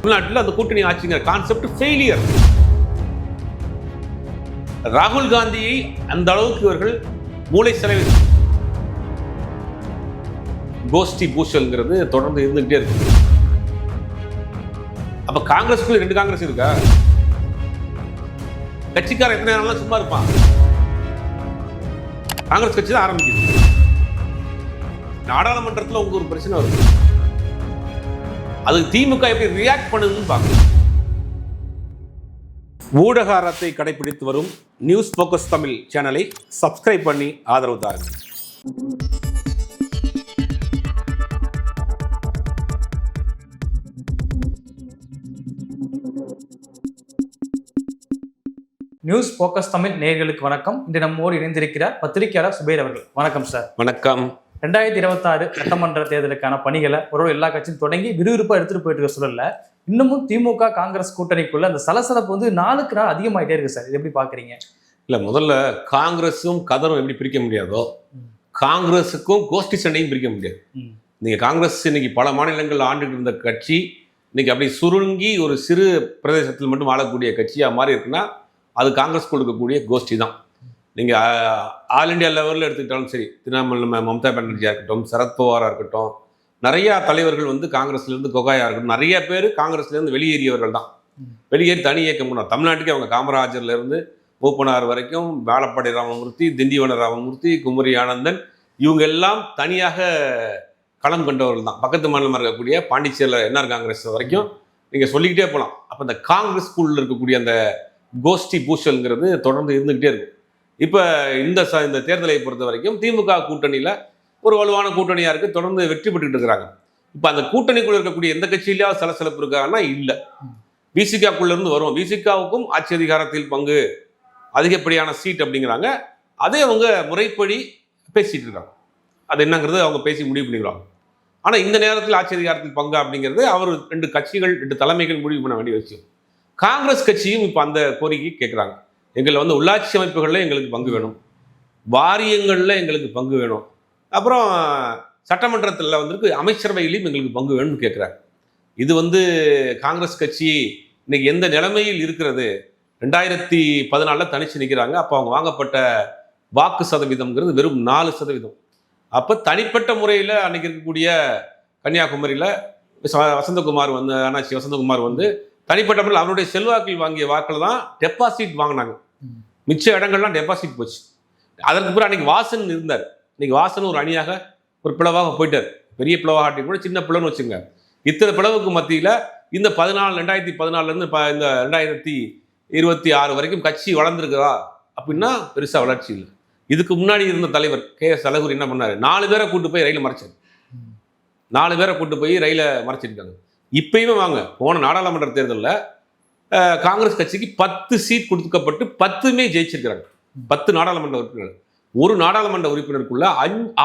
தமிழ்நாட்டில் அந்த கூட்டணி ஆட்சிங்கிற கான்செப்ட் ஃபெயிலியர். ராகுல் காந்தியை அந்த அளவுக்கு இவர்கள் மூளை செலவு கோஷ்டி பூசல்ங்கிறது தொடர்ந்து இருந்துகிட்டே இருக்கு. அப்ப காங்கிரஸ்க்குள்ள 2 காங்கிரஸ் இருக்கா? கட்சிக்காரன் எத்தனை நேரம் சும்மா இருப்பான்? காங்கிரஸ் கட்சி தான் ஆரம்பிக்குது. நாடாளுமன்றத்தில் உங்களுக்கு ஒரு பிரச்சனை வருது, அதுக்கு திமுக எப்படி ரியாக்ட் பண்ணுதுன்னு பார்க்கணும். ஊடக அறத்தை கடைபிடித்து வரும் நியூஸ் போக்கஸ் தமிழ் சேனலை சப்ஸ்கிரைப் பண்ணி ஆதரவு தாருங்கள். நியூஸ் போக்கஸ் தமிழ் நேயர்களுக்கு வணக்கம். இன்று நம்மோடு இணைந்திருக்கிறார் பத்திரிகையாளர் சுபேர் அவர்கள். வணக்கம் சார். வணக்கம். 2026 சட்டமன்ற தேர்தலுக்கான பணிகளை எல்லா கட்சியும் தொடங்கி விறுவிறுப்பாக எடுத்துட்டு போயிட்டு இருக்க சூழல்ல இன்னமும் திமுக காங்கிரஸ் கூட்டணிக்குள்ள அந்த சலசலப்பு நாளுக்கு நாள் அதிகமாயிட்டே இருக்கு சார். இது எப்படி பாக்குறீங்க? இல்ல, முதல்ல காங்கிரஸும் கதரும் எப்படி பிரிக்க முடியாதோ, காங்கிரஸுக்கும் கோஷ்டி சண்டையும் பிரிக்க முடியாது. நீங்க காங்கிரஸ் இன்னைக்கு பல மாநிலங்கள் ஆண்டுகிட்டு இருந்த கட்சி இன்னைக்கு அப்படி சுருங்கி ஒரு சிறு பிரதேசத்தில் மட்டும் வாழக்கூடிய கட்சியா மாறி இருக்குன்னா அது காங்கிரஸ் கொடுக்கக்கூடிய கோஷ்டி தான். நீங்கள் ஆல் இண்டியா லெவலில் எடுத்துக்கிட்டாலும் சரி, திரிணாமுல் மம்தா பானர்ஜியாக இருக்கட்டும், சரத்பவாராக இருக்கட்டும், நிறையா தலைவர்கள் காங்கிரஸ்லேருந்து கொகாயா இருக்கட்டும், நிறைய பேர் காங்கிரஸ்லேருந்து வெளியேறியவர்கள் தான். வெளியேறி தனி இயக்கம் பண்ணார். தமிழ்நாட்டுக்கு அவங்க காமராஜர்லேருந்து மூப்பனார் வரைக்கும், வாழப்பாடி ராமமூர்த்தி, திண்டிவன ராமமூர்த்தி, குமரி ஆனந்தன், இவங்க எல்லாம் தனியாக களம் கண்டவர்கள் தான். பக்கத்து மாநிலமாக இருக்கக்கூடிய பாண்டிச்சேரியில் என்ஆர் காங்கிரஸ் வரைக்கும் நீங்கள் சொல்லிக்கிட்டே போகலாம். அப்போ இந்த காங்கிரஸ்குள்ள இருக்கக்கூடிய அந்த கோஷ்டி பூசல்ங்கிறது தொடர்ந்து இருந்துகிட்டே இருக்கும். இப்போ இந்த தேர்தலை பொறுத்த வரைக்கும் திமுக கூட்டணியில் ஒரு வலுவான கூட்டணியாக இருக்குது, தொடர்ந்து வெற்றி பெற்றுக்கிட்டு இருக்கிறாங்க. இப்போ அந்த கூட்டணிக்குள்ள இருக்கக்கூடிய எந்த கட்சியிலேயாவது சலசலப்பு இருக்காங்கன்னா இல்லை. விசிகாக்குள்ளேருந்து வரும். விசிகாவுக்கும் ஆட்சி அதிகாரத்தில் பங்கு, அதிகப்படியான சீட் அப்படிங்கிறாங்க. அதே அவங்க முறைப்படி பேசிகிட்டு இருக்காங்க. அது என்னங்கிறது அவங்க பேசி முடிவு பண்ணிக்கிறாங்க. ஆனால் இந்த நேரத்தில் ஆட்சி அதிகாரத்தில் பங்கு அப்படிங்கிறது அவர் 2 கட்சிகள் 2 தலைமைகள் முடிவு பண்ண வேண்டிய விஷயம். காங்கிரஸ் கட்சியும் இப்போ அந்த கோரிக்கை கேட்குறாங்க. எங்களில் உள்ளாட்சி அமைப்புகளில் எங்களுக்கு பங்கு வேணும், வாரியங்களில் எங்களுக்கு பங்கு வேணும், அப்புறம் சட்டமன்றத்தில் அமைச்சரவையிலையும் எங்களுக்கு பங்கு வேணும்னு கேட்குறாங்க. இது காங்கிரஸ் கட்சி இன்னைக்கு எந்த நிலைமையில் இருக்கிறது? 2014 தனிச்சு நிற்கிறாங்க. அப்போ அவங்க வாங்கப்பட்ட வாக்கு சதவீதம்ங்கிறது வெறும் 4%. அப்போ தனிப்பட்ட முறையில் அன்னைக்கு இருக்கக்கூடிய கன்னியாகுமரியில் வசந்தகுமார் அண்ணாச்சி வசந்தகுமார் தனிப்பட்ட முறையில் அவருடைய செல்வாக்கில் வாங்கிய வாக்கில் தான் டெபாசிட் வாங்கினாங்க. மிச்ச இடங்கள்லாம் டெபாசிட் போச்சு. அதற்கு பிறகு அன்னைக்கு வாசன் இருந்தார். இன்னைக்கு வாசன் ஒரு அணியாக ஒரு பிளவாக போயிட்டார். பெரிய பிளவாக கூட சின்ன பிளவுன்னு வச்சுங்க. இத்தனை பிளவுக்கு மத்தியில் இந்த 2014 இந்த 2026 வரைக்கும் கட்சி வளர்ந்துருக்குதா அப்படின்னா பெருசாக வளர்ச்சி இல்லை. இதுக்கு முன்னாடி இருந்த தலைவர் KS அழகுரி என்ன பண்ணார்? 4 பேரை கூட்டு போய் ரயிலை மறைச்சார். 4 பேரை கூட்டு போய் ரயிலை மறைச்சிருக்காங்க. இப்பயுமே வாங்க, போன நாடாளுமன்ற தேர்தலில் காங்கிரஸ் கட்சிக்கு 10 சீட் கொடுக்கப்பட்டு 10மே ஜெயிச்சிருக்கிறாங்க. 10 நாடாளுமன்ற உறுப்பினர்கள். ஒரு நாடாளுமன்ற உறுப்பினருக்குள்ள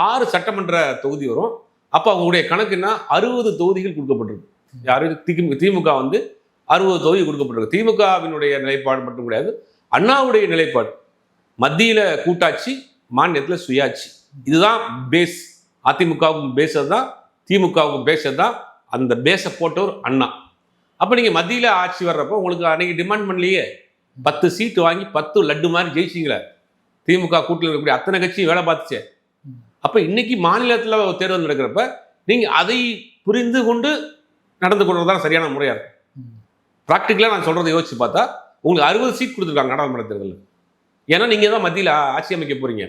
6 சட்டமன்ற தொகுதி வரும். அப்போ அவங்களுடைய கணக்கு என்ன? 60 தொகுதிகள் கொடுக்கப்பட்டிருக்கு. யாரு? திமுக 60 தொகுதி கொடுக்கப்பட்டிருக்கு. திமுகவினுடைய நிலைப்பாடு மட்டும் கிடையாது, அண்ணாவுடைய நிலைப்பாடு. மத்தியில் கூட்டாட்சி, மாநிலத்தில் சுயாட்சி. இதுதான் பேஸ். அதிமுகவுக்கும் பேஸ் தான், திமுகவுக்கும் பேஸ் தான். அந்த பேஸை போட்டவர் அண்ணா. அப்போ நீங்கள் மத்தியில் ஆட்சி வர்றப்போ உங்களுக்கு அன்னைக்கு டிமாண்ட் பண்ணலையே, 10 சீட்டு வாங்கி 10 லட்டு மாதிரி ஜெயிச்சிங்களே. திமுக கூட்டத்தில் இருக்கக்கூடிய அத்தனை கட்சி வேலை பார்த்துச்சே. அப்போ இன்னைக்கு மாநிலத்தில் தேர்தல் நடக்கிறப்ப நீங்கள் அதை புரிந்து கொண்டு நடந்து கொள்வது தான் சரியான முறையாக இருக்கும். ப்ராக்டிக்கலாக நான் சொல்கிறத யோசிச்சு பார்த்தா உங்களுக்கு 60 சீட் கொடுத்துருக்காங்க நாடாளுமன்ற தேர்தலில். ஏன்னா நீங்கள் தான் மத்தியில் ஆட்சி அமைக்க போகிறீங்க.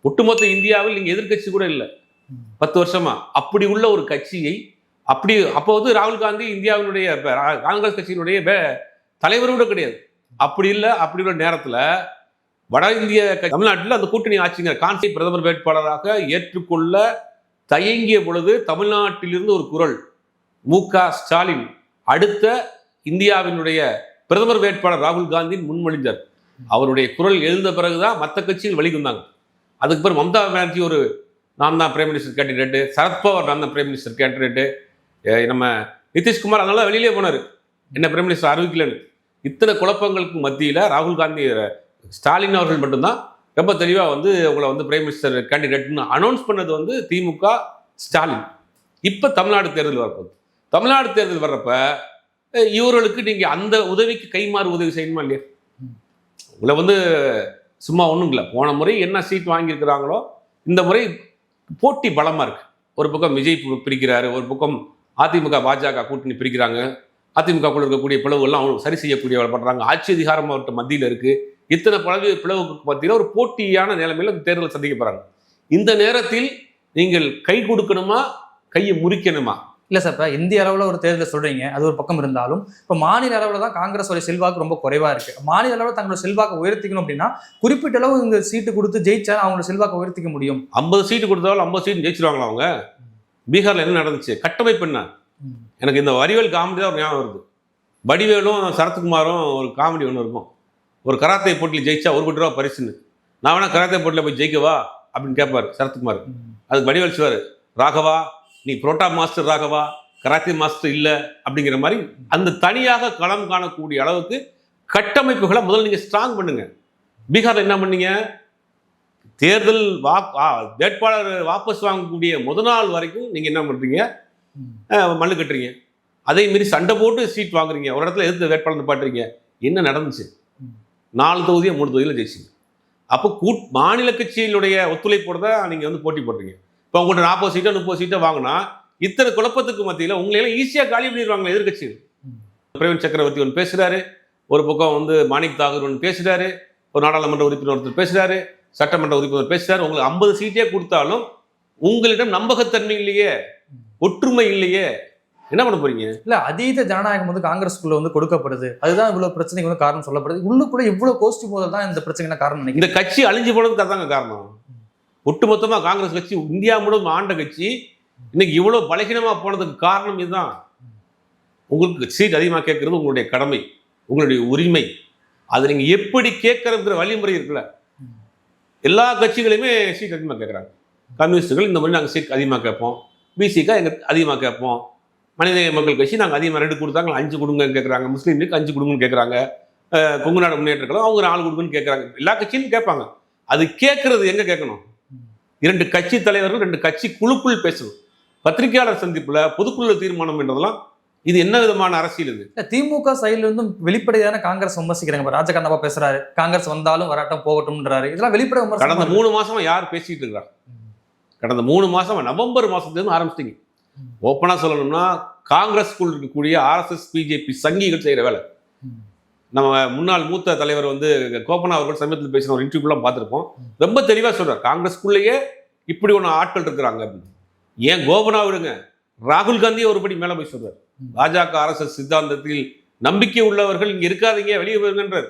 ஒட்டுமொத்த இந்தியாவில் நீங்கள் எதிர்கட்சி கூட இல்லை 10 வருஷமா. அப்படி உள்ள ஒரு கட்சியை அப்போ ராகுல் காந்தி இந்தியாவினுடைய காங்கிரஸ் கட்சியினுடைய தலைவரோட கிடையாது. அப்படி இல்லை. அப்படி உள்ள நேரத்தில் வட இந்திய தமிழ்நாட்டில் அந்த கூட்டணி ஆட்சிங்கிற கான்செப்ட் பிரதமர் வேட்பாளராக ஏற்றுக்கொள்ள தயங்கிய பொழுது தமிழ்நாட்டிலிருந்து ஒரு குரல், மு.க. ஸ்டாலின் அடுத்த இந்தியாவினுடைய பிரதமர் வேட்பாளர் ராகுல் காந்தி முன்மொழிந்தார். அவருடைய குரல் எழுந்த பிறகுதான் மற்ற கட்சிகள் வெளிவந்தாங்க. அதுக்கு பிறகு மம்தா பானர்ஜி நான் தான் பிரைம் மினிஸ்டர் கேண்டிடேட்டு, சரத்பவார் நான் தான் பிரைம் மினிஸ்டர் கேண்டிடேட்டு, நம்ம நிதிஷ்குமார் அதனால வெளியிலே போனார், என்ன பிரைம் மினிஸ்டர் அறிவிக்கலன்னு. இத்தனை குழப்பங்களுக்கு மத்தியில் ராகுல் காந்தி ஸ்டாலின் அவர்கள் மட்டும்தான் ரொம்ப தெளிவாக உங்களை பிரைம் மினிஸ்டர் கேண்டிடேட்னு அனௌன்ஸ் பண்ணது திமுக ஸ்டாலின். இப்போ தமிழ்நாடு தேர்தல் வரப்போகுது. தமிழ்நாடு தேர்தல் வர்றப்ப இவர்களுக்கு நீங்க அந்த உதவிக்கு கைமாறு உதவி செய்யணுமா இல்லையா? உங்களை வந்து சும்மா ஒன்றும் இல்லை. போன முறை என்ன சீட் வாங்கியிருக்கிறாங்களோ இந்த முறை போட்டி பலமா இருக்கு. ஒரு பக்கம் விஜய் பிரிக்கிறாரு, ஒரு பக்கம் அதிமுக பாஜக கூட்டணி பிரிக்கிறாங்க. அதிமுகக்குள்ள இருக்கக்கூடிய பிளவுகள்லாம் அவங்க சரி செய்யக்கூடிய வேலை பண்றாங்க. ஆட்சி அதிகாரம் அவர்கிட்ட மத்தியில் இருக்கு. இத்தனை பிளவுக்கு மத்தியில் ஒரு போட்டியான நிலைமையில தேர்தல் சந்திக்க போறாங்க. இந்த நேரத்தில் நீங்கள் கை கொடுக்கணுமா, கையை முறிக்கணுமா? இல்ல சார், இப்ப இந்திய அளவுல ஒரு தேர்தல் சொல்றீங்க, அது ஒரு பக்கம் இருந்தாலும் இப்ப மாநில அளவுல தான் காங்கிரஸோட செல்வாக்கு ரொம்ப குறைவா இருக்கு. மாநில அளவுல தங்களோட செல்வாக்கு உயர்த்திக்கணும் அப்படின்னா குறிப்பிட்ட அளவு இந்த சீட்டு கொடுத்து ஜெயிச்சா அவங்களோட செல்வாக்கு உயர்த்திக்க முடியும். 50 சீட்டு கொடுத்தாலும் 50 சீட்டு ஜெயிச்சிருவாங்களா அவங்க? பீகார்ல என்ன நடந்துச்சு? கட்டமைப்பு என்ன? எனக்கு இந்த வடிவேல் காமெடி தான் ஒரு ஞாபகம் வருது. வடிவேலும் சரத்குமாரும் ஒரு காமெடி ஒன்று இருக்கும். ஒரு கராத்தே போட்டியில் ஜெயிச்சா 1 கோடி ரூபா பரிசுன்னு. நான் வேணா கராத்தே போட்டியில் போய் ஜெயிக்கவா அப்படின்னு கேட்பாரு சரத்குமார். அதுக்கு வடிவேல் சொல்வாரு, ராகவா நீ parotta master Raghava, karate master இல்லை அப்படிங்கிற மாதிரி அந்த தனியாக களம் காணக்கூடிய அளவுக்கு கட்டமைப்புகளை முதல்ல நீங்கள் ஸ்ட்ராங் பண்ணுங்க. பீகாரில் என்ன பண்ணீங்க? தேர்தல் வேட்பாளர் வாபஸ் வாங்கக்கூடிய முதல் நாள் வரைக்கும் நீங்கள் என்ன பண்ணுறீங்க? மல்லு கட்டுறீங்க. அதே மாரி சண்டை போட்டு சீட் வாங்குறீங்க. ஒரு இடத்துல எதிர்த்து வேட்பாளர் பாட்டுறீங்க. என்ன நடந்துச்சு? 4 தொகுதியோ 3 தொகுதியில் ஜெயிச்சிங்க. அப்போ மாநில கட்சியினுடைய ஒத்துழைப்போடு தான் நீங்கள் வந்து போட்டி போடுறீங்க. இப்போ உங்கள்கிட்ட 40 சீட்டோ 30 சீட்டோ வாங்கினா இத்தனை குழப்பத்துக்கு மத்தியில் உங்களையெல்லாம் ஈஸியாக காலி பண்ணிடுவாங்க எதிர்கட்சிகள். பிரவீன் சக்கரவர்த்தி ஒன்று பேசுகிறாரு, ஒரு பக்கம் வந்து மாணிக் தாகூர் ஒன்று பேசுகிறாரு, ஒரு நாடாளுமன்ற உறுப்பினர் ஒருத்தர் பேசுகிறாரு, சட்டமன்ற உறுப்பினர் பேசுகிறாரு. உங்களுக்கு 50 சீட்டே கொடுத்தாலும் உங்களிடம் நம்பகத்தன்மை இல்லையே, ஒற்றுமை இல்லையே, என்ன பண்ண போறீங்க? இல்ல அதீத ஜனநாயகம் வந்து காங்கிரஸ்குள்ள வந்து கொடுக்கப்படுது. அதுதான் இவ்வளவு பிரச்சனைக்கு வந்து காரணம் சொல்லப்படுது. உள்ளுக்குள்ள இவ்வளவு கோஷ்டி மோதல் தான் இந்த பிரச்சனைக்கு காரணம் நினைக்கிறேன். இந்த கட்சி அழிஞ்சு போனதுக்கு அதாங்க காரணம். ஒட்டுமொத்தமாக காங்கிரஸ் கட்சி இந்தியா முழுவதும் ஆண்ட கட்சி இன்னைக்கு இவ்வளவு பலகீனமா போனதுக்கு காரணம் இதுதான். உங்களுக்கு சீட் அதிகமாக கேட்கறது உங்களுடைய கடமை, உங்களுடைய உரிமை. அது நீங்க எப்படி கேட்கறதுங்கிற வழிமுறை இருக்குல்ல. எல்லா கட்சிகளையுமே சீட் அதிகமாக கேட்குறாங்க. கம்யூனிஸ்டுகள் இந்த மாதிரி நாங்கள் சீட் அதிகமாக கேட்போம், பிசிகா எங்க அதிகமாக கேட்போம், மனிதநேய மக்கள் கட்சி நாங்கள் அதிகமாக 2 கொடுத்தாங்க 5 கொடுங்கன்னு கேட்குறாங்க, முஸ்லீம் லீக் 5 கொடுங்கன்னு கேட்குறாங்க, கொங்கு நாடு முன்னேற்றங்களும் அவங்க 4 கொடுங்கன்னு கேட்குறாங்க. எல்லா கட்சியும் கேட்பாங்க. அது கேட்கறது எங்க கேட்கணும்? 2 கட்சி தலைவர்கள் 2 கட்சி குழுக்குள் பேசணும். பத்திரிகையாளர் சந்திப்புல பொதுக்குழு தீர்மானம் என்றதெல்லாம் இது என்ன விதமான அரசியல்? இது திமுக சைடுல இருந்து வெளிப்படையான காங்கிரஸ் விமர்சிக்கிறாங்க. ராஜகண்ணப்பா பேசுறாரு, காங்கிரஸ் வந்தாலும் வரட்டும் போகட்டும்ன்றாரு. இதெல்லாம் வெளிப்படை விமர்சனம். கடந்த 3 மாசமா யார் பேசிட்டு இருக்கிறாங்க? கடந்த 3 மாசமா நவம்பர் மாசத்துலேருந்து ஆரம்பிச்சிட்டீங்க. ஓப்பனா சொல்லணும்னா காங்கிரஸ்குள் இருக்கக்கூடிய RSS பிஜேபி சங்கிகள் செய்யற வேலை. நம்ம முன்னாள் மூத்த தலைவர் வந்து கோபனா அவர்கள் சமயத்தில் பேசின ஒரு இன்டர்வியூலாம் பார்த்துருப்போம். ரொம்ப தெளிவாக சொல்றார், காங்கிரஸ்குள்ளேயே இப்படி ஒன்று ஆட்கள் இருக்கிறாங்க அப்படின்னு. ஏன் கோபனா விடுங்க, ராகுல் காந்தி ஒருபடி மேலே போய் சொல்றார், பாஜக RSS சித்தாந்தத்தில் நம்பிக்கை உள்ளவர்கள் இங்கே இருக்காதீங்க, வெளியே போயிருங்கன்றார்.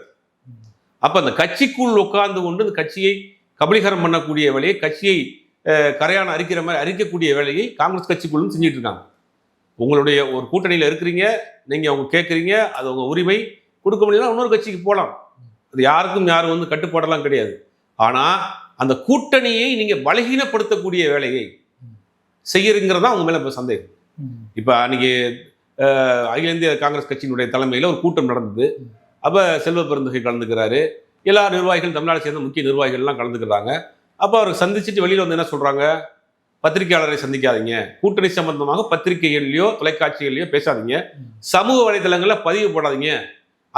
அப்போ அந்த கட்சிக்குள் உட்கார்ந்து கொண்டு இந்த கட்சியை கபலீகரம் பண்ணக்கூடிய வேலையை, கட்சியை கரையான அரிக்கிற மாதிரி அரிக்கக்கூடிய வேலையை காங்கிரஸ் கட்சிக்குள்ளும் செஞ்சுட்டு இருக்காங்க. உங்களுடைய ஒரு கூட்டணியில் இருக்கிறீங்க, நீங்கள் அவங்க கேட்குறீங்க, அது உங்க உரிமை. கொடுக்க முடியல இன்னொரு கட்சிக்கு போகலாம். அது யாருக்கும் யாரும் வந்து கட்டுப்பாடெல்லாம் கிடையாது. ஆனால் அந்த கூட்டணியை நீங்கள் பலகீனப்படுத்தக்கூடிய வேலையை செய்யறீங்கிறதா அவங்க மேலே இப்போ சந்தேகம். இப்போ அன்னைக்கு அகில இந்திய காங்கிரஸ் கட்சியினுடைய தலைமையில் ஒரு கூட்டம் நடந்தது. அப்போ செல்வ பெருந்தகை கலந்துக்கிறாரு, எல்லா நிர்வாகிகள் தமிழ்நாடு சேர்ந்த முக்கிய நிர்வாகிகள்லாம் கலந்துக்கிறாங்க. அப்போ அவர் சந்திச்சுட்டு வெளியில் வந்து என்ன சொல்கிறாங்க, பத்திரிகையாளரை சந்திக்காதீங்க, கூட்டணி சம்பந்தமாக பத்திரிகைகள்லையோ தொலைக்காட்சிகள்லையோ பேசாதீங்க, சமூக வலைதளங்களில் பதிவு போடாதீங்க,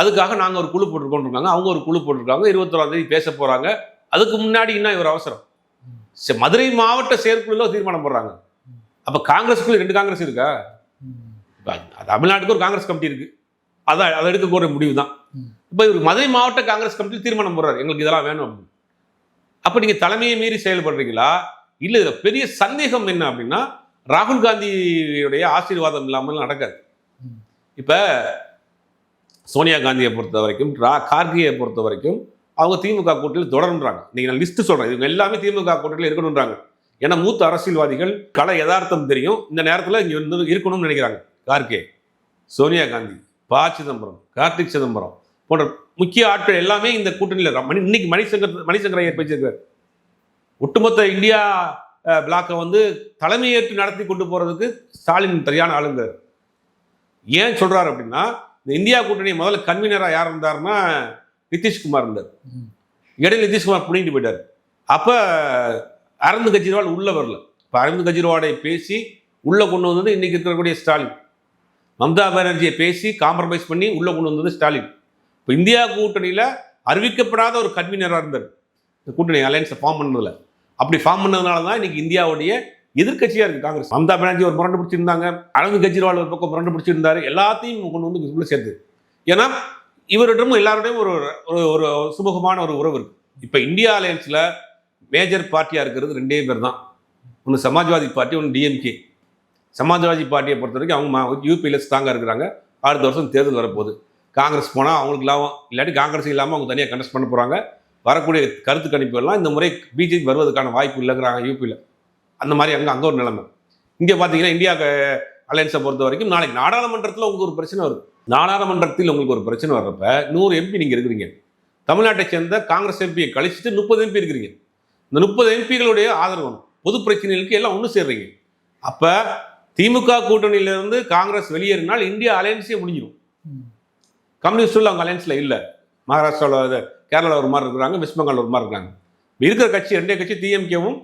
அதுக்காக நாங்கள் ஒரு குழு போட்டிருக்கோம். அவங்க ஒரு குழு போட்டிருக்காங்க, 21ஆம் தேதி பேச போகிறாங்க. அதுக்கு முன்னாடி என்ன இவர் அவசரம்? மதுரை மாவட்ட செயற்குழுல தீர்மானம் போடுறாங்க. அப்போ காங்கிரஸுக்குள்ள 2 காங்கிரஸ் இருக்கா? தமிழ்நாட்டுக்கு ஒரு காங்கிரஸ் கமிட்டி இருக்கு, அதை எடுக்கக்கூடிய முடிவு தான். இப்போ இவர் மதுரை மாவட்ட காங்கிரஸ் கமிட்டியில் தீர்மானம் போடுறாரு, எங்களுக்கு இதெல்லாம் வேணும் அப்படின்னு. அப்போ நீங்கள் தலைமையை மீறி செயல்படுறீங்களா? இல்லை, இதில் பெரிய சந்தேகம் என்ன அப்படின்னா, ராகுல் காந்தியுடைய ஆசீர்வாதம் இல்லாமல் நடக்காது. இப்போ சோனியா காந்தியை பொறுத்த வரைக்கும், கார்கேயை பொறுத்த வரைக்கும் அவங்க திமுக கூட்டணியில் தொடர்ன்றாங்க. நீங்கள் நான் லிஸ்ட்டு சொல்கிறேன், இவங்க எல்லாமே திமுக கூட்டணியில் இருக்கணுன்றாங்க. ஏன்னா மூத்த அரசியல்வாதிகள் கலை யதார்த்தம் தெரியும், இந்த நேரத்தில் இங்கே வந்து இருக்கணும்னு நினைக்கிறாங்க. கார்கே, சோனியா காந்தி, ப. சிதம்பரம், கார்த்திக் சிதம்பரம் போன்ற முக்கிய ஆட்கள் எல்லாமே இந்த கூட்டணியில். இன்னைக்கு மணிசங்கர் ஐயர் பேசியிருக்கார், ஒட்டுமொத்த இந்தியா பிளாக்கை வந்து தலைமையேற்று நடத்தி கொண்டு போகிறதுக்கு ஸ்டாலின் சரியான ஆளுங்கிறார். ஏன் சொல்கிறார் அப்படின்னா, இந்த இந்தியா கூட்டணி முதல்ல கன்வீனராக யார் இருந்தாருன்னா நிதிஷ்குமார் இருந்தார். இடையில நிதிஷ்குமார் புடிங்கிட்டு போயிட்டார். அப்போ அரவிந்த் கெஜ்ரிவால் உள்ள வரல. இப்போ அரவிந்த் கெஜ்ரிவாலை பேசி உள்ளே கொண்டு வந்தது இன்னைக்கு இருக்கக்கூடிய ஸ்டாலின். மம்தா பானர்ஜியை பேசி காம்ப்ரமைஸ் பண்ணி உள்ள கொண்டு வந்தது ஸ்டாலின். இப்போ இந்தியா கூட்டணியில் அறிவிக்கப்படாத ஒரு கன்வீனராக இருந்தார் இந்த கூட்டணி அலையன்ஸை ஃபார்ம் பண்ணதில். அப்படி ஃபார்ம் பண்ணதுனால தான் இன்னைக்கு இந்தியாவுடைய எதிர்கட்சியாக இருக்குது காங்கிரஸ். மம்தா பானர்ஜி ஒரு முரண்டு பிடிச்சிருந்தாங்க, அரவிந்த் கெஜ்ரிவால் ஒரு பக்கம் முரண்டு பிடிச்சிருந்தாரு, எல்லாத்தையும் கொண்டு வந்து உள்ள சேர்த்து. ஏன்னா இவரிடமும் எல்லாரோடையும் ஒரு ஒரு சுமூகமான ஒரு உறவு இருக்கு. இப்போ இந்தியா அலையன்ஸில் மேஜர் பார்ட்டியாக இருக்கிறது 2 பேர் தான். ஒன்று சமாஜ்வாதி பார்ட்டி, ஒன்று டிஎம்கே. சமாஜ்வாதி பார்ட்டியை பொறுத்த வரைக்கும் அவங்க யூபியில் ஸ்ட்ராங்காக இருக்கிறாங்க. அடுத்த வருஷம் தேர்தல் வரப்போகுது. காங்கிரஸ் போனால் அவங்களுக்கு லாபம், இல்லாட்டி காங்கிரஸ் இல்லாமல் அவங்க தனியாக கண்டஸ்ட் பண்ண போகிறாங்க. வரக்கூடிய கருத்து கணிப்புகள்லாம் இந்த முறை பிஜேபி வருவதற்கான வாய்ப்பு இல்லைங்கிறாங்க யூபியில். அந்த மாதிரி அங்கே ஒரு நிலைமை. இங்கே பார்த்தீங்கன்னா இந்தியா அலையன்ஸை பொறுத்த வரைக்கும் நாளைக்கு நாடாளுமன்றத்தில் உங்களுக்கு ஒரு பிரச்சனை வருது. நாடாளுமன்றத்தில் உங்களுக்கு ஒரு பிரச்சனை வர்றப்ப 100 எம்பி நீங்கள் இருக்கிறீங்க. தமிழ்நாட்டை சேர்ந்த காங்கிரஸ் எம்பியை கழிச்சிட்டு 30 எம்பி இருக்கிறீங்க. இந்த 30 எம்பிகளுடைய ஆதரவு பொது பிரச்சனைகளுக்கு எல்லாம் ஒன்று சேர்றீங்க. அப்போ திமுக கூட்டணியிலிருந்து காங்கிரஸ் வெளியேறினால் இந்தியா அலையன்ஸே முடிஞ்சிடும். கம்யூனிஸ்டில் அவங்க அலையன்ஸில் இல்லை. மகாராஷ்டிராவில், கேரளாவில் ஒரு மாதிரி இருக்கிறாங்க, வெஸ்ட் பெங்கால் ஒரு மாதிரி இருக்காங்க. இருக்கிற கட்சி 2 கட்சி டிஎம்கேவும்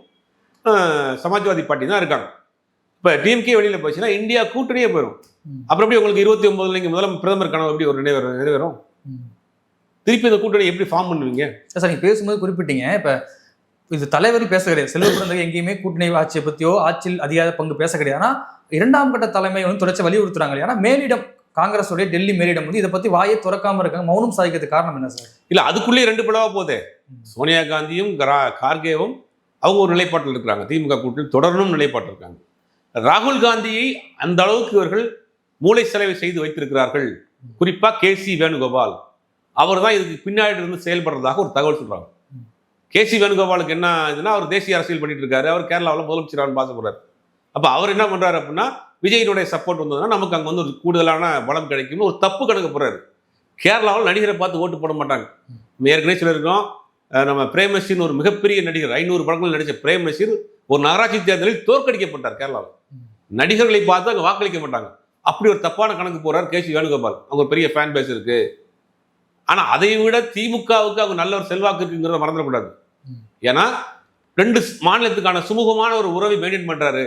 சமாஜ்வாதி பார்ட்டி தான் இருக்காங்க. இப்போ டிஎம்கே வெளியில் போச்சுன்னா இந்தியா கூட்டணியே போயிடும். அப்புறம் எப்படி உங்களுக்கு 29 நீங்கள் பிரதமர் கனவு எப்படி ஒரு நிறைவேறும்? திருப்பி இந்த கூட்டணி எப்படி ஃபார்ம் பண்ணுவீங்க? சார் நீங்கள் பேசும்போது குறிப்பிட்டீங்க, இப்போ இது தலைவர் பேச கிடையாது, செல்வ பிறந்தகை எங்கேயுமே கூட்டணி ஆட்சியை பற்றியோ ஆட்சியில் அதிகார பங்கு பேச கிடையாது. ஆனால் 2ஆம் கட்ட தலைமை வந்து தொடர்ச்சி வலியுறுத்துறாங்க. ஏன்னா மேலிடம் காங்கிரஸோடைய டெல்லி மேலிடம் வந்து இதை பற்றி வாயை திறக்காம இருக்காங்க, மௌனம் சாதிக்கிறதுக்கு காரணம் என்ன சார்? இல்லை, அதுக்குள்ளே 2 பிளவா போதே. சோனியா காந்தியும் கார்கேவும் அவங்க ஒரு நிலைப்பாட்டில் இருக்கிறாங்க, திமுக கூட்டணியில் தொடரணும் நிலைப்பாட்டில் இருக்காங்க. ராகுல் காந்தியை அந்த அளவுக்கு இவர்கள் மூளை செலவை செய்து வைத்திருக்கிறார்கள். குறிப்பாக கேசி வேணுகோபால் அவர் தான் இதுக்கு பின்னாடி இருந்து செயல்படுறதாக ஒரு தகவல் சொல்றாங்க. கேசி வேணுகோபாலுக்கு என்ன இதுன்னா, அவர் தேசிய அரசியல் பண்ணிட்டு இருக்காரு, அவர் கேரளாவில் முதலமைச்சராக பாசப்படுறாரு. அப்போ அவர் என்ன பண்றாரு அப்படின்னா, விஜயினுடைய சப்போர்ட் வந்ததுன்னா நமக்கு அங்கே வந்து ஒரு கூடுதலான பலம் கிடைக்கும்னு ஒரு தப்பு கணக்கு போடுறாரு. கேரளாவில் நடிகரை பார்த்து ஓட்டு போட மாட்டாங்க. ஏற்கனவே சொல்லியிருக்கோம், நம்ம பிரேம்நசீர் ஒரு மிகப்பெரிய நடிகர், 500 படங்கள் நடித்த பிரேம்நசீர் ஒரு நகராட்சி தேர்தலில் தோற்கடிக்கப்பட்டார் கேரளாவில். நடிகர்களை பார்த்து அங்கே வாக்களிக்க மாட்டாங்க. அப்படி ஒரு தப்பான கணக்கு போறார் கேசி வேணுகோபால். அவங்க ஒரு பெரிய ஃபேன் பேஸ் இருக்கு. ஆனால் அதை விட திமுகவுக்கு அவங்க நல்ல ஒரு செல்வாக்கு இருக்குங்கிறத மறந்துடக்கூடாது. ஏன்னா 2 மாநிலத்துக்கான சுமூகமான ஒரு உறவை மெயின்டைன் பண்றாரு.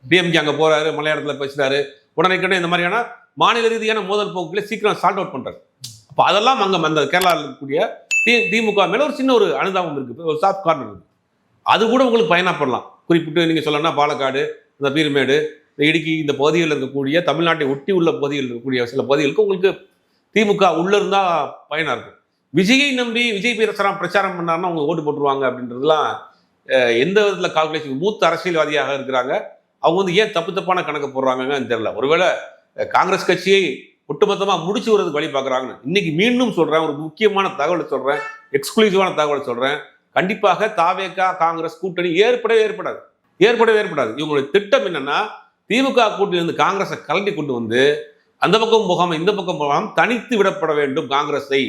டிஎம்கே அங்கே போறாரு, மலையாளத்தில் பேசுறாரு, உடனே இந்த மாதிரியான மாநில ரீதியான மோதல் போக்குகளை சீக்கிரம் சால்ட் அவுட் பண்றாரு. அப்போ அதெல்லாம் அங்கே அந்த கேரளாவில் இருக்கக்கூடிய திமுக மேல ஒரு சின்ன ஒரு அனுதாபம் இருக்கு, ஒரு சாஃப்ட் கார்னர் இருக்கு. அது கூட உங்களுக்கு பயணப்படலாம். குறிப்பிட்டு நீங்க சொல்லணும்னா பாலக்காடு, இந்த பீர்மேடு, இந்த இடுக்கி, இந்த பகுதிகளில் இருக்கக்கூடிய தமிழ்நாட்டை ஒட்டி உள்ள பகுதிகளில் இருக்கக்கூடிய சில பகுதிகளுக்கு உங்களுக்கு திமுக உள்ள இருந்தா பயனா இருக்கும். விஜயை நம்பி விஜய் பேரசராம் பிரச்சாரம் பண்ணாருன்னா அவங்க ஓட்டு போட்டுருவாங்க அப்படின்றதுலாம் எந்த விதத்தில் கால்குலேஷன். மூத்த அரசியல்வாதியாக இருக்கிறாங்க, அவங்க வந்து ஏன் தப்பான கணக்கு போடுறாங்கன்னு தெரியல. ஒருவேளை காங்கிரஸ் கட்சியை ஒட்டுமொத்தமாக முடிச்சு வரதுக்கு வழி பார்க்குறாங்கன்னு இன்னைக்கு மீண்டும் சொல்றேன். ஒரு முக்கியமான தகவலை சொல்றேன், எக்ஸ்க்ளூசிவான தகவலை சொல்றேன். கண்டிப்பாக தாவேகா காங்கிரஸ் கூட்டணி ஏற்படவே ஏற்படாது. இவங்களுடைய திட்டம் என்னன்னா, திமுக கூட்டணியிலிருந்து காங்கிரஸை கலட்டி கொண்டு வந்து அந்த பக்கம் போகாம இந்த பக்கம் போகாம தனித்து விடப்பட வேண்டும் காங்கிரஸை,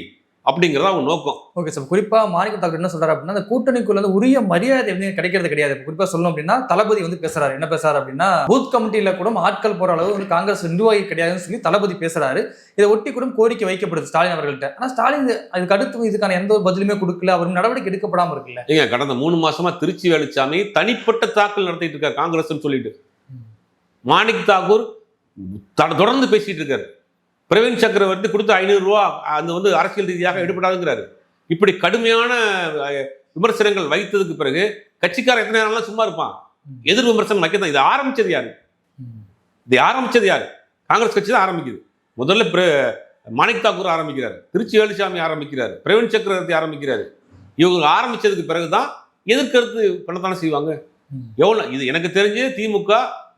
அப்படிங்கிறத அவங்க நோக்கம். ஓகே சார், குறிப்பா மாணிக்கம் தாக்கூர் என்ன சொல்றாரு அப்படின்னா, அந்த கூட்டணிக்குள்ள வந்து உரிய மரியாதை வந்து கிடைக்கிறது கிடையாது. குறிப்பா சொல்லணும் அப்படின்னா, தளபதி வந்து பேசுறாரு. என்ன பேசுறாரு அப்படின்னா, பூத் கமிட்டியில கூட ஆட்கள் போற அளவு வந்து காங்கிரஸ் நிர்வாகி கிடையாதுன்னு சொல்லி தளபதி பேசுறாரு. இதை ஒட்டி கூட கோரிக்கை வைக்கப்படுது ஸ்டாலின் அவர்கள்ட்ட. ஆனா ஸ்டாலின் அதுக்கு அடுத்து இதுக்கான எந்த ஒரு பதிலுமே கொடுக்கல, அவர் நடவடிக்கை எடுக்கப்படாம இருக்குல்ல. நீங்க கடந்த 3 மாசமா திருச்சி வேலுச்சாமி தனிப்பட்ட தாக்கல் நடத்திட்டு இருக்காரு காங்கிரஸ் சொல்லிட்டு. மாணிக் தாக்கூர் தொடர்ந்து பேசிட்டு இருக்காரு. பிரவீன் சக்கரவர்த்தி கொடுத்த 500 ரூபா அந்த வந்து அரசியல் ரீதியாக எடுபடாதுங்கிறாரு. இப்படி கடுமையான விமர்சனங்கள் வைத்ததுக்கு பிறகு கட்சிக்காரர் எத்தனை நாள் சும்மா இருப்பான்? எதிர் விமர்சனம் வைக்கதான். இதை ஆரம்பிச்சது யாரு? காங்கிரஸ் கட்சி தான் ஆரம்பிக்குது. முதல்ல மாணிக் தாக்கூர் ஆரம்பிக்கிறாரு, திருச்சி வேலுச்சாமி ஆரம்பிக்கிறாரு, பிரவீன் சக்கரவர்த்தி ஆரம்பிக்கிறாரு. இவங்க ஆரம்பிச்சதுக்கு பிறகுதான் எதிர்கருத்து பண்ணத்தானே செய்வாங்க. எவ்வளவு இது எனக்கு தெரிஞ்சு திமுக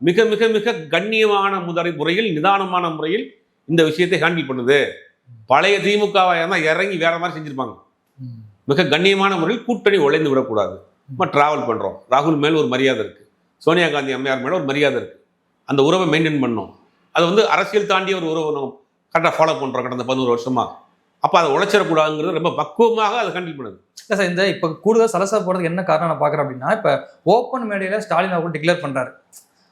மிக மிக மிக கண்ணியமான முறையில், நிதானமான முறையில் இந்த விஷயத்தை ஹேண்டில் பண்ணுது. பழைய திமுகவை இறங்கி வேற மாதிரி செஞ்சிருப்பாங்க. மிக கண்ணியமான முறையில் கூட்டணி உழைந்து விடக்கூடாது. நம்ம டிராவல் பண்றோம். ராகுல் மேல் ஒரு மரியாதை இருக்கு, சோனியா காந்தி அம்மையார் மேல ஒரு மரியாதை இருக்கு. அந்த உறவை மெயின்டைன் பண்ணோம். அது வந்து அரசியல் தாண்டிய ஒரு உறவை நம்ம கரெக்டாக ஃபாலோ பண்றோம் கடந்த 11 வருஷமா. அப்போ அதை உழைச்சிடக்கூடாதுங்கிறது ரொம்ப பக்குவமாக அதை ஹேண்டில் பண்ணுது. இல்லை சார், இந்த இப்போ கூடுதல் சலசா போகிறதுக்கு என்ன காரணம் நான் பார்க்குறேன் அப்படின்னா, இப்போ ஓப்பன் மேடையில் ஸ்டாலின் அவர்கள் டிக்ளேர் பண்ணுறாரு,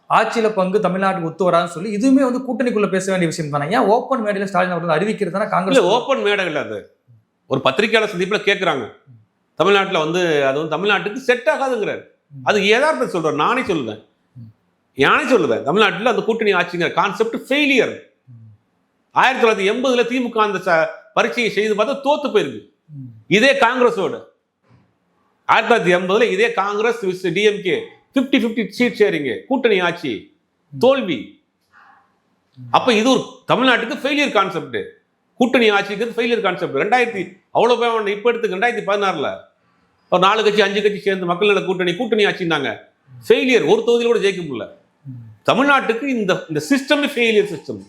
ஆட்சியில பங்கு தமிழ்நாட்டுக்கு ஒத்து வரான்னு சொல்லி. இதுவுமே வந்து கூட்டணிக்குள்ள பேச வேண்டிய விஷயம் தானே. ஏன் ஓப்பன் மேடையில் ஸ்டாலின் அவர்கள் அறிவிக்கிறது தானே காங்கிரஸ்? ஓப்பன் மேடை இல்லை, அது ஒரு பத்திரிகையாளர் சந்திப்பில் கேட்குறாங்க. தமிழ்நாட்டில் வந்து அது வந்து தமிழ்நாட்டுக்கு செட் ஆகாதுங்கிறார். அது யதார்த்தம் சொல்றாரு. நானே சொல்லுவேன். தமிழ்நாட்டில் அந்த கூட்டணி ஆட்சிங்கிற கான்செப்ட் ஃபெயிலியர். 1980 திமுக அந்த பரீட்சையை செய்து பார்த்தா தோத்து போயிருக்கு. இதே காங்கிரஸோட 1980 இதே காங்கிரஸ் டிஎம்கே 50-50 சீட் ஷேரிங், கூட்டணி ஆட்சி, தோல்வி. அப்ப இது ஒரு தமிழ்நாட்டுக்கு ஃபெயிலியர் கான்செப்ட். கூட்டணி ஆட்சிக்கு ஃபெயிலியர் கான்செப்ட். 2000 அவ்வளவு இப்ப எடுத்துக்க 2016 ஒரு 4 கட்சி 5 கட்சி சேர்ந்து மக்கள் நல கூட்டணி ஆட்சினாங்க. ஃபெயிலியர். ஒரு தொகுதியில் கூட ஜெயிக்க முடியல. தமிழ்நாட்டுக்கு இந்த சிஸ்டம் ஃபெயிலியர் சிஸ்டம்.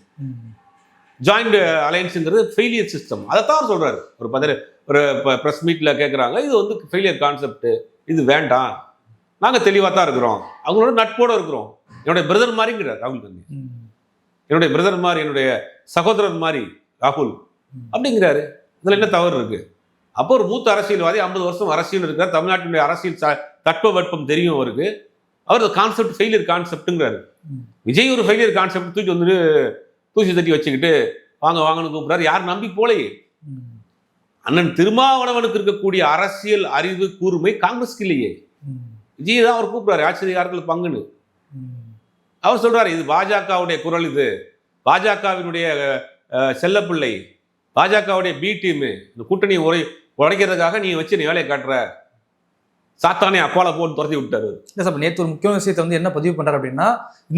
ஜாயிண்ட் அலையன்ஸுங்கிறது ஃபெயிலியர் சிஸ்டம். அதைத்தான் சொல்றாரு. ஒரு ப்ரெஸ் மீட்ல கேட்குறாங்க, இது வந்து ஃபெயிலியர் கான்செப்ட், இது வேண்டாம், நாங்கள் தெளிவாக தான் இருக்கிறோம், அவங்களோட நட்போட இருக்கிறோம், என்னுடைய பிரதர் மாதிரிங்கிறார் ராகுல் காந்தி. என்னுடைய பிரதர் மாதிரி, என்னுடைய சகோதரர் மாதிரி ராகுல் அப்படிங்கிறாரு. இதில் என்ன தவறு இருக்கு? அப்போ ஒரு மூத்த அரசியல்வாதி 50 வருஷம் அரசியல் இருக்கிறார். தமிழ்நாட்டினுடைய அரசியல் தட்பவெப்பம் தெரியும் அவருக்கு. அவர் கான்செப்ட் ஃபெயிலியர் கான்செப்ட்டுங்கிறாரு. விஜய் ஒரு ஃபெயிலியர் கான்செப்ட் தூக்கி வந்துட்டு தூசி தட்டி வச்சுக்கிட்டு வாங்கன்னு கூப்பிடுறாரு. யார் நம்பி போலையே. அண்ணன் திருமாவளவனுக்கு இருக்கக்கூடிய அரசியல் அறிவு கூர்மை காங்கிரஸ்க்கு இல்லையே. விஜய் தான் அவர் கூப்பிடுறாரு ஆட்சியாளர்கள் பங்குன்னு. அவர் சொல்றாரு, இது பாஜகவுடைய குரல், இது பாஜகவினுடைய செல்லப்பிள்ளை, பாஜகவுடைய பி டீம், இந்த கூட்டணி உடைக்கிறதுக்காக நீ வச்சு நீ வேலையை காட்டுற, சாத்தானே அப்பால போட்டு துரத்தி விட்டாரு. இல்லை சார், நேற்று ஒரு முக்கியமான விஷயத்தை வந்து என்ன பதிவு பண்றாரு அப்படின்னா,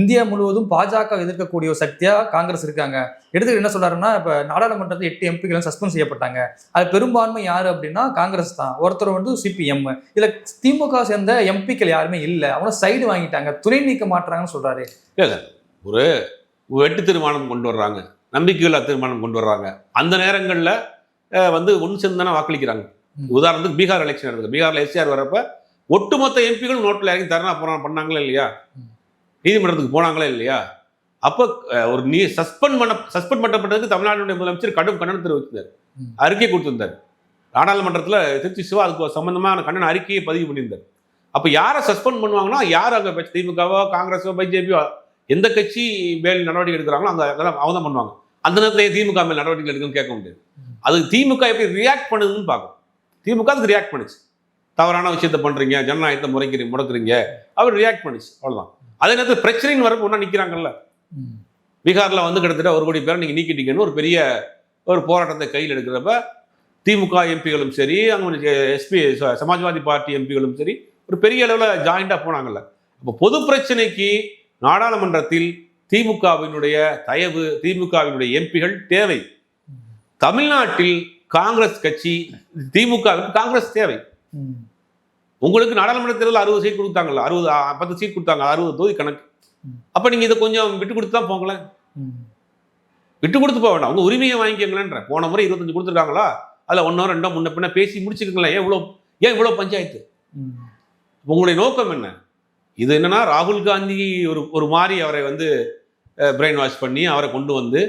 இந்தியா முழுவதும் பாஜக எதிர்க்கக்கூடிய ஒரு சக்தியா காங்கிரஸ் இருக்காங்க. எடுத்துக்கிட்டு என்ன சொல்றாருன்னா, இப்ப நாடாளுமன்றத்தில் 8 எம்பிக்களும் சஸ்பெண்ட் செய்யப்பட்டாங்க. அது பெரும்பான்மை யாரு அப்படின்னா காங்கிரஸ் தான். ஒருத்தர் வந்து சிபிஎம். இதுல திமுக சேர்ந்த எம்பிக்கள் யாருமே இல்லை, அவங்க சைடு வாங்கிட்டாங்க, துணை நீக்க மாட்டாங்கன்னு சொல்றாரு. இல்லை, ஒரு வெட்டு தீர்மானம் கொண்டு வர்றாங்க, நம்பிக்கையில்லா தீர்மானம் கொண்டு வர்றாங்க. அந்த நேரங்களில் வந்து ஒன்று சேர்ந்து தானே வாக்களிக்கிறாங்க. உதாரணத்துக்கு பீகார் எலெக்ஷன் நடக்குது. பீகார்ல எஸ்ஆர் வரப்ப ஒட்டுமொத்த எம்பிகள் நோட்டில் இறங்கி தர்ணா பண்ணாங்களா இல்லையா, நீதிமன்றத்துக்கு போனாங்களா இல்லையா. அப்போ ஒரு சஸ்பெண்ட் பண்ணப்பட்டதுக்கு தமிழ்நாடுடைய முதலமைச்சர் கடும் கண்டனம் தெரிவித்தார், அறிக்கை கொடுத்திருந்தார். நாடாளுமன்றத்தில் திருச்சி சிவா அதுக்கு சம்பந்தமான கண்டன அறிக்கையை பதிவு பண்ணியிருந்தார். அப்போ யாரை சஸ்பெண்ட் பண்ணுவாங்கன்னா, யார் அங்கே திமுகவோ காங்கிரஸோ பிஜேபியோ எந்த கட்சி மேல் நடவடிக்கை எடுக்கிறாங்களோ அங்கே அவங்க தான் பண்ணுவாங்க. அந்த நேரத்தில் திமுக மேல் நடவடிக்கை எடுக்கணும்னு கேட்க முடியாது. அது திமுக எப்படி ரியாக்ட் பண்ணுதுன்னு பார்க்கும். திமுக அதுக்கு ரியாக்ட் பண்ணுச்சு. தவறான விஷயத்த பண்றீங்க, ஜனநாயகத்தை முடக்குறீங்க, அவர் ரியாக்ட் பண்ணுச்சு, அவ்வளவுதான். அதே நேரத்தில் பிரச்சனைன்னு வரப்போ ஒன்றா நிற்கிறாங்கல்ல. பீகார்ல வந்து கிட்டத்தட்ட 1 கோடி பேரை நீங்க நீக்கிட்டீங்கன்னு ஒரு பெரிய ஒரு போராட்டத்தை கையில் எடுக்கிறப்ப திமுக எம்பிகளும் சரி, அங்கே சமாஜ்வாதி பார்ட்டி எம்பிகளும் சரி ஒரு பெரிய அளவில் ஜாயிண்டா போனாங்கல்ல. அப்போ பொது பிரச்சனைக்கு நாடாளுமன்றத்தில் திமுகவினுடைய தயவு, திமுகவினுடைய எம்பிகள் தேவை. தமிழ்நாட்டில் காங்கிரஸ் கட்சி, திமுகவுக்கு காங்கிரஸ் தேவை. உங்களுக்கு நாடாளுமன்ற தேர்தல் 60 சீட் கொடுத்தாங்கல்ல, 10 சீட் கொடுத்தாங்க, 60 தொகுதி கணக்கு. அப்ப நீங்க இதை கொஞ்சம் விட்டு கொடுத்து தான் போங்களேன். விட்டு கொடுத்து போக வேண்டாம், உங்க உரிமையை வாங்கிக்கங்களேன்ற. போன முறை 25 கொடுத்துருக்காங்களா, அதுல 1 2 முன்ன பின்ன பேசி முடிச்சுக்கங்களேன். ஏன் இவ்வளவு பஞ்சாயத்து? உங்களுடைய நோக்கம் என்ன? இது என்னன்னா, ராகுல் காந்தி ஒரு மாதிரி அவரை வந்து பிரெயின் வாஷ் பண்ணி அவரை கொண்டு வந்து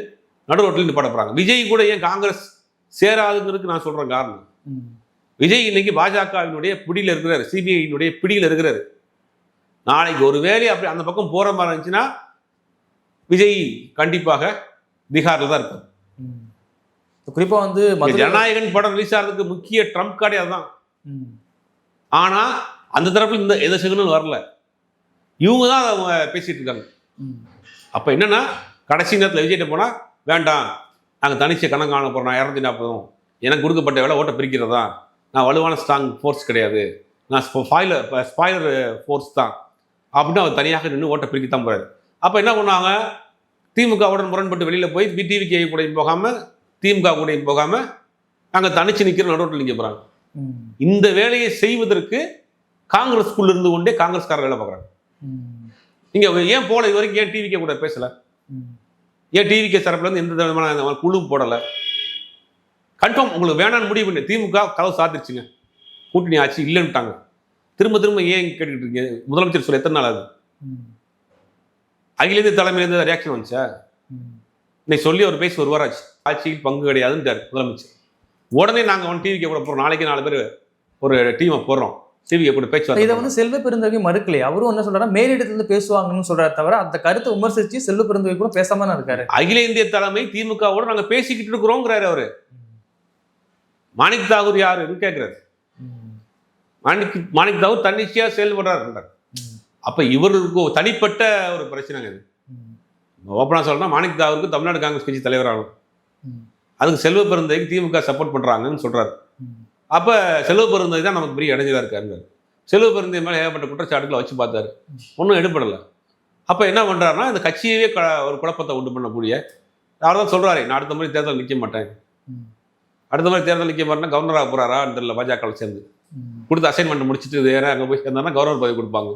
நடு ரோட்டில் நிப்பாட்ட போறாங்க. விஜய் கூட ஏன் காங்கிரஸ் சேராதுங்கிறதுக்கு நான் சொல்றேன் காரணம். விஜய் இன்னைக்கு பாஜகவினுடைய பிடியில் இருக்கிறாரு, சிபிஐனுடைய பிடியில் இருக்கிறாரு. நாளைக்கு ஒரு வேலை அப்படி அந்த பக்கம் போற மாதிரி இருந்துச்சுன்னா விஜய் கண்டிப்பாக பீகார்ல தான் இருப்பார். குறிப்பா வந்து ஜனநாயகன் படம் ரிலீஸ் ஆகிறதுக்கு முக்கிய ட்ரம்ப் கார்டே அதுதான். ஆனா அந்த தரப்புல எந்த சிக்னலும் வரல, இவங்க தான் அவங்க பேசிட்டு இருக்காங்க. அப்ப என்னன்னா, கடைசி நேரத்தில் விஜய்கிட்ட போனா வேண்டாம், நாங்கள் தனிச்ச கணக்கு காண போறோம், 240 எனக்கு கொடுக்கப்பட்ட வேலை ஓட்ட பிரிக்கிறதா, நான் வலுவான ஸ்ட்ராங் ஃபோர்ஸ் கிடையாது, நான் ஸ்பாய்லர் ஃபோர்ஸ் தான் அப்படின்னு அவர் தனியாக நின்று ஓட்ட பிரிக்கத்தான் போறாரு. அப்போ என்ன பண்ணுவாங்க, திமுகவுடன் முரண்பட்டு வெளியில் போய் டிவிகே கூட போகாமல் திமுக கூட போகாமல் நாங்கள் தனிச்சு நிற்கிற நடுவோட்டில் நிற்க போகிறாங்க. இந்த வேலையை செய்வதற்கு காங்கிரஸ்குள்ள இருந்து கொண்டே காங்கிரஸ்காரர் வேலை பார்க்குறாங்க. நீங்கள் ஏன் போல இது வரைக்கும், ஏன் டிவிகே கூட பேசலை, ஏன் டிவிகே தரப்புலேருந்து எந்த விதமான குழு போடலை? கன்ஃபார்ம் உங்களுக்கு வேணான்னு முடிவு பண்ணி திமுக கதவு சாத்திருச்சுங்க, கூட்டணி ஆட்சி இல்லைன்னுட்டாங்க. திரும்ப ஏன் கேட்டுக்கிட்டு இருக்கீங்க? முதலமைச்சர் சொல்ல எத்தனை நாள் ஆகுது? அகில இந்திய தலைமையிலேருந்து ரியாக்ஷன் வந்துச்சா? இன்னைக்கு சொல்லி அவர் பேசி 1 வாரம் ஆச்சு, ஆட்சியில் பங்கு கிடையாதுன்றார் முதலமைச்சர். உடனே நாங்கள் டிவிகே கூட போகிறோம், நாளைக்கு 4 பேர் ஒரு டீமை போடுறோம், டிவிகே கூட பேச்சு. இதை வந்து செல்வ பெருந்தகை மறுக்கலையே. அவரும் என்ன சொல்றாரு, மேலிடத்திலிருந்து பேசுவாங்கன்னு சொல்றாரு தவிர அந்த கருத்தை விமர்சிச்சு செல்வ பெருந்தகை கூட பேசாம தான் இருக்காரு. அகில இந்திய தலைமை திமுகவோட நாங்க பேசிக்கிட்டு இருக்கிறோங்கிறாரு அவரு. மாணிக் தாகூர் யாருன்னு கேட்கிறாரு. மாணிக் தாகூர் தன்னிச்சையா செயல்படுறாரு. அப்ப இவருக்கு தனிப்பட்ட ஒரு பிரச்சனைங்க இது. ஓப்பனா சொல்லணும்னா, மாணிக் தாகூருக்கு தமிழ்நாடு காங்கிரஸ் கட்சி தலைவராகும் அதுக்கு செல்வ பெருந்தைக்கு திமுக சப்போர்ட் பண்றாங்கன்னு சொல்றாரு. அப்ப செல்வ பெருந்தை தான் நமக்கு பெரிய இடைஞ்சலா இருக்காருங்க. செல்வ பெருந்தை மேல ஏகப்பட்ட குற்றச்சாட்டுகளை வச்சு பார்த்தாரு, ஒன்றும் எடுபடலை. அப்ப என்ன பண்றாருன்னா இந்த கட்சியவே ஒரு குழப்பத்தை உண்டு பண்ணக்கூடிய அவர் தான் சொல்றாரு, நான் அடுத்த முறை தேர்தல் நிற்க மாட்டேன். அடுத்த முறை தேர்தல் நிற்க மாட்டேன்னா கவர்னராக போறாரா தெரியல. பாஜக சேர்ந்து கொடுத்து அசைன்மெண்ட் முடிச்சுட்டு வேற அங்கே போய் சேர்ந்தாருன்னா கவர்னர் பதவி கொடுப்பாங்க.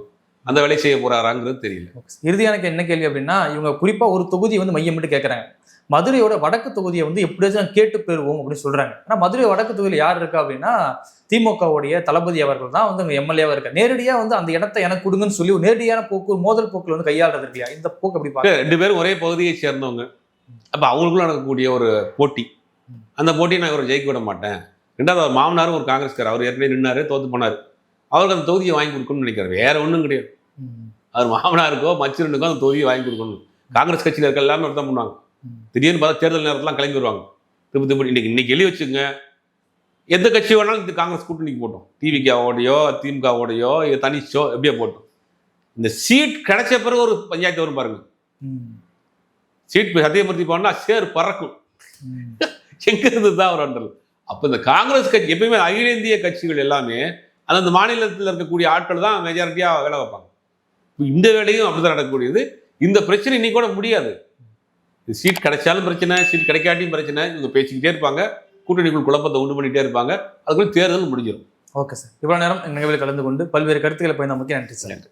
அந்த வேலையை செய்ய போறாராங்கிறது தெரியல. இறுதியா எனக்கு என்ன கேள்வி அப்படின்னா, இவங்க குறிப்பா ஒரு தொகுதியை வந்து மையமிட்டு கேட்கறாங்க. மதுரையோட வடக்கு தொகுதியை வந்து எப்படியாச்சும் கேட்டு பெறுவோம் அப்படின்னு சொல்றாங்க. ஆனா மதுரை வடக்கு தொகுதியில் யார் இருக்கா அப்படின்னா திமுகவுடைய தளபதி அவர்கள் தான் வந்து அங்க எம்எல்ஏவா இருக்கா. நேரடியா வந்து அந்த இடத்த எனக்கு கொடுங்கன்னு சொல்லி ஒரு நேரடியான போக்கு, மோதல் போக்குல வந்து கையாளுறது இல்லையா? இந்த போக்கு அப்படி பாருங்க. 2 பேரும் ஒரே பகுதியை சேர்ந்தவங்க. அப்ப அவங்களுக்குள்ள நடக்கக்கூடிய ஒரு போட்டி, அந்த போட்டியை நான் இவரை ஜெயிக்க விட மாட்டேன். ரெண்டாவது அவர் மாமனாரும் ஒரு காங்கிரஸ்கார், அவர் ஏற்கனவே நின்னாரு, தோத்து போனார். அவருக்கு அந்த தொகுதியை வாங்கி கொடுக்கணும்னு நினைக்கிறார், வேற ஒன்றும் கிடையாது. அவர் மாமனாருக்கோ மச்சிரனுக்கோ அந்த தொகுதியை வாங்கி கொடுக்கணும். காங்கிரஸ் கட்சியில் இருக்க எல்லாமே தான் பண்ணுவாங்க. திடீர்னு பார்த்தா தேர்தல் நேரத்துலாம் கிளம்பி வருவாங்க. திரும்ப இன்னைக்கு எழுதி வச்சுங்க, எந்த கட்சி வேணாலும் இது காங்கிரஸ் கூட்டணிக்கு போட்டோம், டிவிகாவோடையோ திமுகவோடையோ தனிச்சோ எப்படியோ போட்டோம். இந்த சீட் கிடைச்ச பிறகு ஒரு பஞ்சாயத்து வரும் பாருங்க. சீட் சத்தியமூர்த்தி போனா சேர் பறக்கும். எங்க இருந்து தான் அவர் அண்டல். அப்ப இந்த காங்கிரஸ் கட்சி எப்பயுமே அகில இந்திய கட்சிகள் எல்லாமே அந்தந்த மாநிலத்தில் இருக்கக்கூடிய ஆட்கள் தான் மெஜாரிட்டியா வேலை வைப்பாங்க. இந்த வேலையும் அப்படிதான் நடக்கக்கூடியது. இந்த பிரச்சனை இன்னைக்கு கூட முடியாது. சீட் கிடைச்சாலும் பிரச்சனை, சீட் கிடைக்காட்டியும் பிரச்சனை. இவங்க பேசிக்கிட்டே இருப்பாங்க, கூட்டணிக்குள் குழப்பத்தை உண்டு பண்ணிட்டே இருப்பாங்க. அதுக்குள்ள தேர்தல் முடிஞ்சிடும். ஓகே சார், இவ்வளவு நேரம் நிகழ்வில் கலந்து கொண்டு பல்வேறு கருத்துக்களை பயந்த நமக்கு நன்றி சார்.